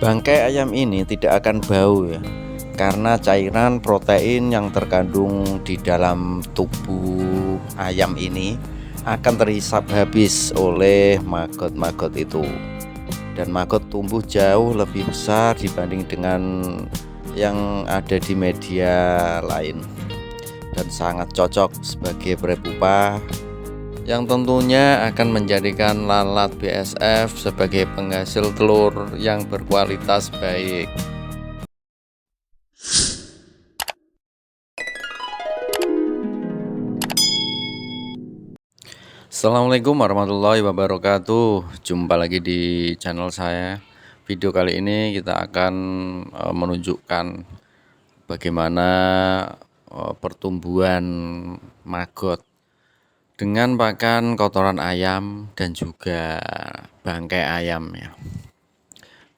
Bangkai ayam ini tidak akan bau ya, karena cairan protein yang terkandung di dalam tubuh ayam ini akan terhisap habis oleh maggot-maggot itu, dan maggot tumbuh jauh lebih besar dibanding dengan yang ada di media lain, dan sangat cocok sebagai prepupa yang tentunya akan menjadikan lalat BSF sebagai penghasil telur yang berkualitas baik. Assalamualaikum warahmatullahi wabarakatuh. Jumpa lagi di channel saya. Video kali ini kita akan menunjukkan bagaimana pertumbuhan maggot dengan pakan kotoran ayam dan juga bangkai ayam ya.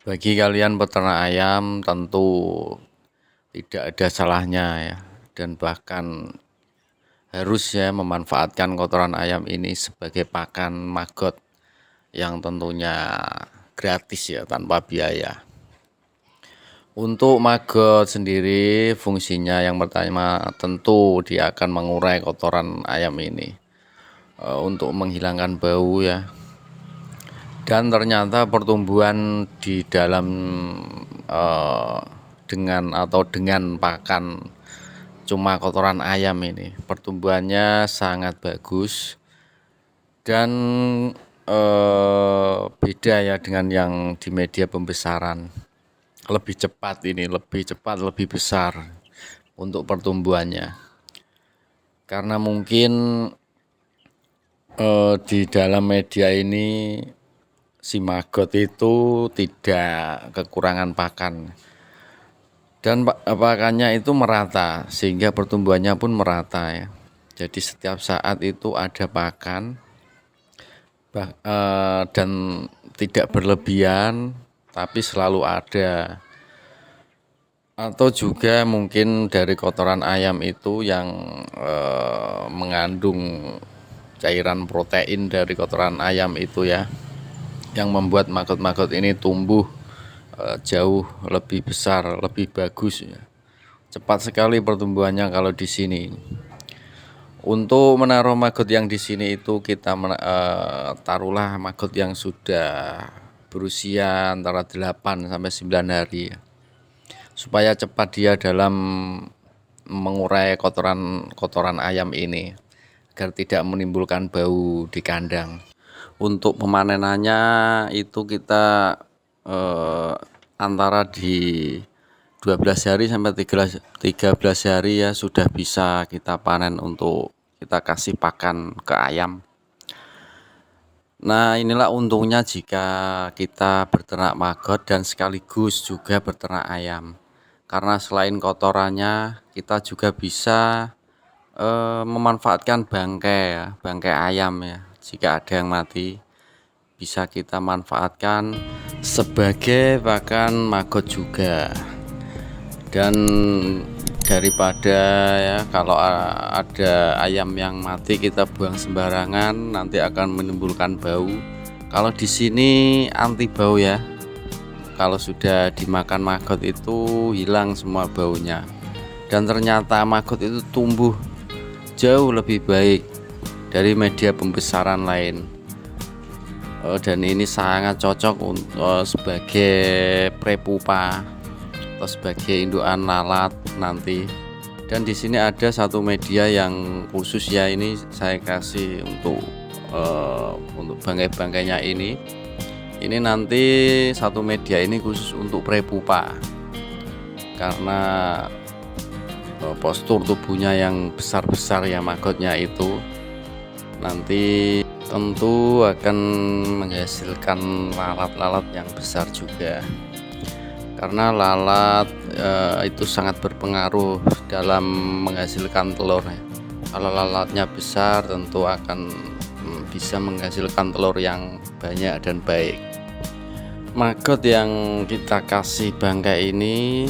Bagi kalian peternak ayam tentu tidak ada salahnya ya, dan bahkan harus ya memanfaatkan kotoran ayam ini sebagai pakan maggot yang tentunya gratis ya, tanpa biaya. Untuk maggot sendiri fungsinya yang pertama tentu dia akan mengurai kotoran ayam ini untuk menghilangkan bau ya. Dan ternyata pertumbuhan di dalam dengan pakan cuma kotoran ayam ini, pertumbuhannya sangat bagus dan beda ya dengan yang di media pembesaran. Lebih cepat, lebih besar untuk pertumbuhannya, karena mungkin di dalam media ini si maggot itu tidak kekurangan pakan, dan pakannya itu merata sehingga pertumbuhannya pun merata ya. Jadi setiap saat itu ada pakan dan tidak berlebihan, tapi selalu ada. Atau juga mungkin dari kotoran ayam itu yang mengandung cairan protein dari kotoran ayam itu ya, yang membuat maggot-maggot ini tumbuh jauh lebih besar, lebih bagus ya. Cepat sekali pertumbuhannya kalau di sini. Untuk menaruh maggot yang di sini itu kita taruhlah maggot yang sudah berusia antara 8 sampai 9 hari ya, supaya cepat dia dalam mengurai kotoran ayam ini agar tidak menimbulkan bau di kandang. Untuk pemanenannya itu kita antara di 12 hari sampai 13 hari ya sudah bisa kita panen untuk kita kasih pakan ke ayam. Nah, inilah untungnya jika kita berternak maggot dan sekaligus juga berternak ayam, karena selain kotorannya kita juga bisa memanfaatkan bangkai ayam ya. Jika ada yang mati bisa kita manfaatkan sebagai pakan maggot juga. Dan daripada ya kalau ada ayam yang mati kita buang sembarangan, nanti akan menimbulkan bau. Kalau di sini anti bau ya, kalau sudah dimakan maggot itu hilang semua baunya, dan ternyata maggot itu tumbuh jauh lebih baik dari media pembesaran lain. Dan ini sangat cocok untuk sebagai prepupa atau sebagai indukan lalat nanti. Dan di sini ada satu media yang khusus ya, ini saya kasih untuk bangkai-bangkainya ini. Ini nanti satu media ini khusus untuk prepupa, karena postur tubuhnya yang besar-besar ya maggotnya itu nanti tentu akan menghasilkan lalat-lalat yang besar juga, karena lalat itu sangat berpengaruh dalam menghasilkan telur ya. Kalau lalatnya besar tentu akan bisa menghasilkan telur yang banyak dan baik. Maggot yang kita kasih bangkai ini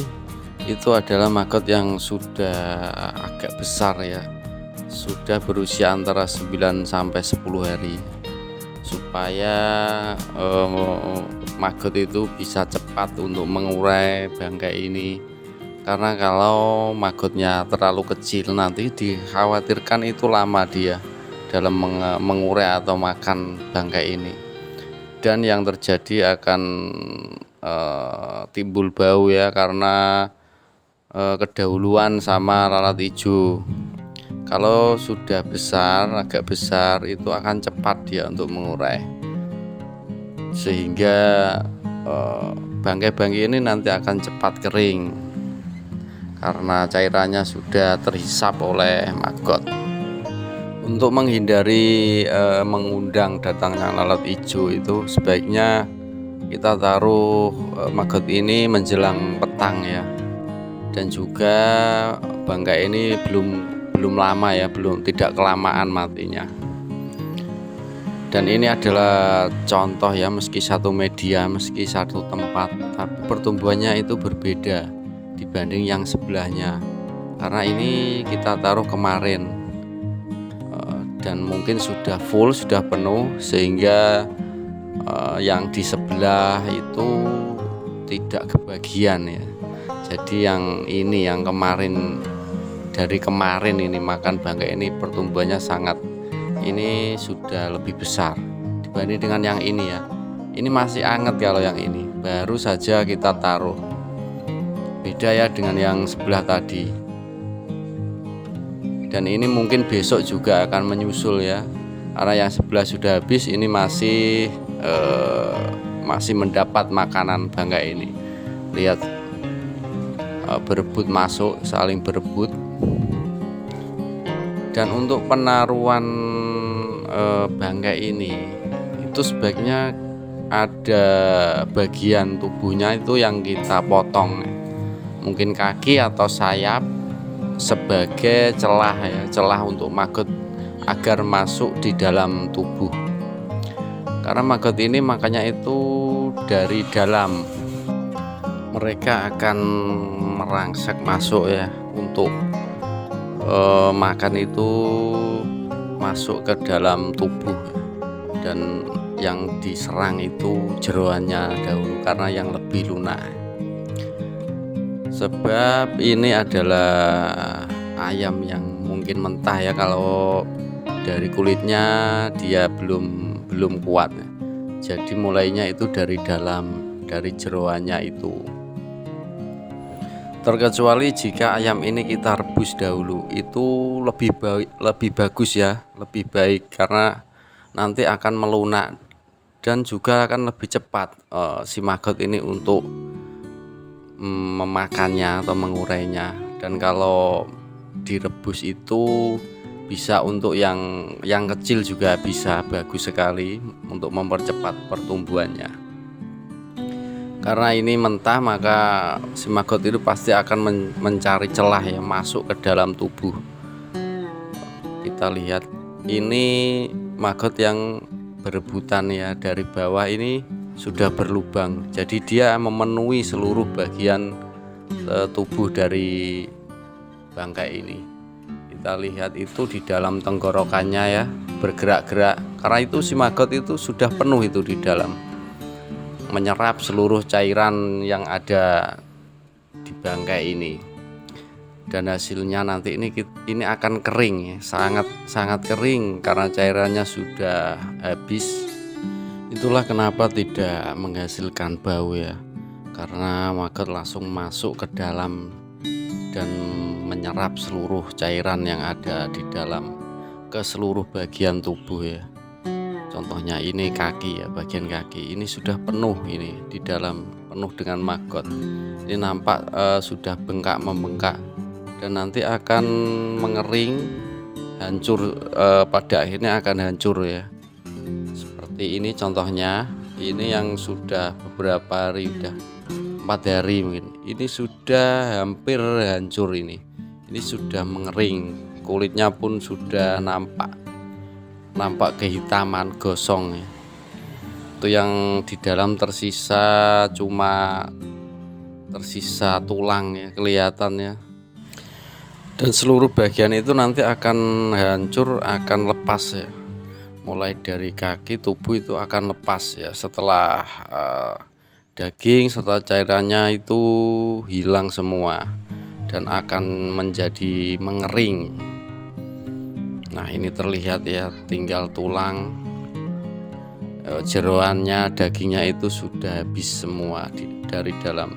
itu adalah maggot yang sudah agak besar ya, sudah berusia antara 9 sampai 10 hari, supaya maggot itu bisa cepat untuk mengurai bangkai ini. Karena kalau maggotnya terlalu kecil nanti dikhawatirkan itu lama dia dalam mengurai atau makan bangkai ini. Dan yang terjadi akan timbul bau ya, karena kedahuluan sama lalat hijau. Kalau sudah besar, agak besar, itu akan cepat dia untuk mengurai, sehingga bangkai-bangkai ini nanti akan cepat kering karena cairannya sudah terhisap oleh maggot. Untuk menghindari mengundang datangnya lalat hijau itu sebaiknya kita taruh maggot ini menjelang petang ya, dan juga bangkai ini belum lama ya, tidak kelamaan matinya. Dan ini adalah contoh ya, meski satu media, meski satu tempat, tapi pertumbuhannya itu berbeda dibanding yang sebelahnya. Karena ini kita taruh kemarin dan mungkin sudah full, sudah penuh, sehingga yang di sebelah itu tidak kebagian ya. Jadi yang ini, yang kemarin, dari kemarin ini makan bangkai ini pertumbuhannya sangat, ini sudah lebih besar dibanding dengan yang ini ya. Ini masih anget, kalau yang ini baru saja kita taruh. Beda ya dengan yang sebelah tadi. Dan ini mungkin besok juga akan menyusul ya, karena yang sebelah sudah habis, ini masih mendapat makanan bangkai ini. Lihat, berebut masuk, saling berebut. Dan untuk penaruhan bangkai ini itu sebaiknya ada bagian tubuhnya itu yang kita potong, mungkin kaki atau sayap, sebagai celah ya, celah untuk maggot agar masuk di dalam tubuh. Karena maggot ini makanya itu dari dalam mereka akan merangsek masuk ya, untuk makan itu masuk ke dalam tubuh. Dan yang diserang itu jeroannya dahulu, karena yang lebih lunak. Sebab ini adalah ayam yang mungkin mentah ya, kalau dari kulitnya dia belum kuat. Jadi mulainya itu dari dalam, dari jeroannya itu. Terkecuali jika ayam ini kita rebus dahulu, itu lebih bagus ya, lebih baik, karena nanti akan melunak dan juga akan lebih cepat si maggot ini untuk memakannya atau mengurainya. Dan kalau direbus itu bisa untuk yang kecil juga bisa bagus sekali untuk mempercepat pertumbuhannya. Karena ini mentah, maka si maggot itu pasti akan mencari celah ya, masuk ke dalam tubuh. Kita lihat, ini maggot yang berebutan ya, dari bawah ini sudah berlubang. Jadi dia memenuhi seluruh bagian tubuh dari bangkai ini. Kita lihat itu di dalam tenggorokannya ya, bergerak-gerak. Karena itu si maggot itu sudah penuh itu di dalam, menyerap seluruh cairan yang ada di bangkai ini. Dan hasilnya nanti ini akan kering ya, sangat kering karena cairannya sudah habis. Itulah kenapa tidak menghasilkan bau ya, karena maggot langsung masuk ke dalam dan menyerap seluruh cairan yang ada di dalam ke seluruh bagian tubuh ya. Contohnya ini kaki ya, bagian kaki ini sudah penuh, ini di dalam penuh dengan maggot. Ini nampak sudah membengkak dan nanti akan mengering, hancur, pada akhirnya akan hancur ya. Seperti ini contohnya, ini yang sudah beberapa hari, udah 4 hari mungkin. Ini sudah hampir hancur ini sudah mengering, kulitnya pun sudah nampak kehitaman, gosong ya. Itu yang di dalam tersisa tulang ya, kelihatan ya. Dan seluruh bagian itu nanti akan hancur, akan lepas ya. mulai dari kaki, tubuh itu akan lepas ya setelah daging serta cairannya itu hilang semua dan akan menjadi mengering. Nah, ini terlihat ya, tinggal tulang, jeroannya, dagingnya itu sudah habis semua dari dalam.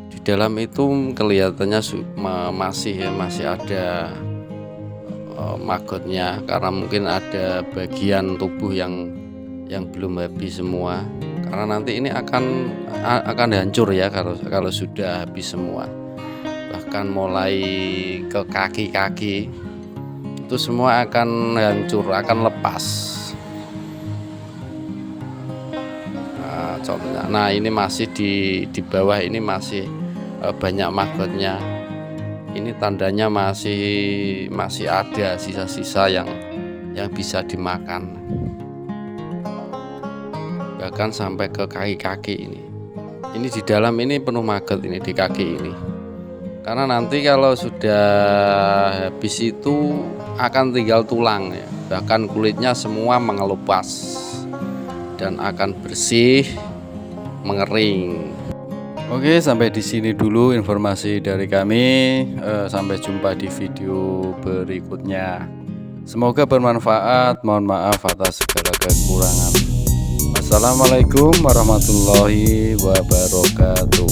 Di dalam itu kelihatannya masih ada magotnya, karena mungkin ada bagian tubuh yang belum habis semua, karena nanti ini akan hancur ya kalau sudah habis semua. Bahkan mulai ke kaki-kaki itu semua akan hancur, akan lepas. Nah, contohnya, nah ini masih di bawah ini masih banyak magotnya. Ini tandanya masih ada sisa-sisa yang bisa dimakan. Bahkan sampai ke kaki-kaki ini. Ini di dalam ini penuh maggot, ini di kaki ini. Karena nanti kalau sudah habis itu akan tinggal tulang ya. Bahkan kulitnya semua mengelupas dan akan bersih, mengering. Oke, sampai di sini dulu informasi dari kami. Sampai jumpa di video berikutnya. Semoga bermanfaat. Mohon maaf atas segala kekurangan. Assalamualaikum warahmatullahi wabarakatuh.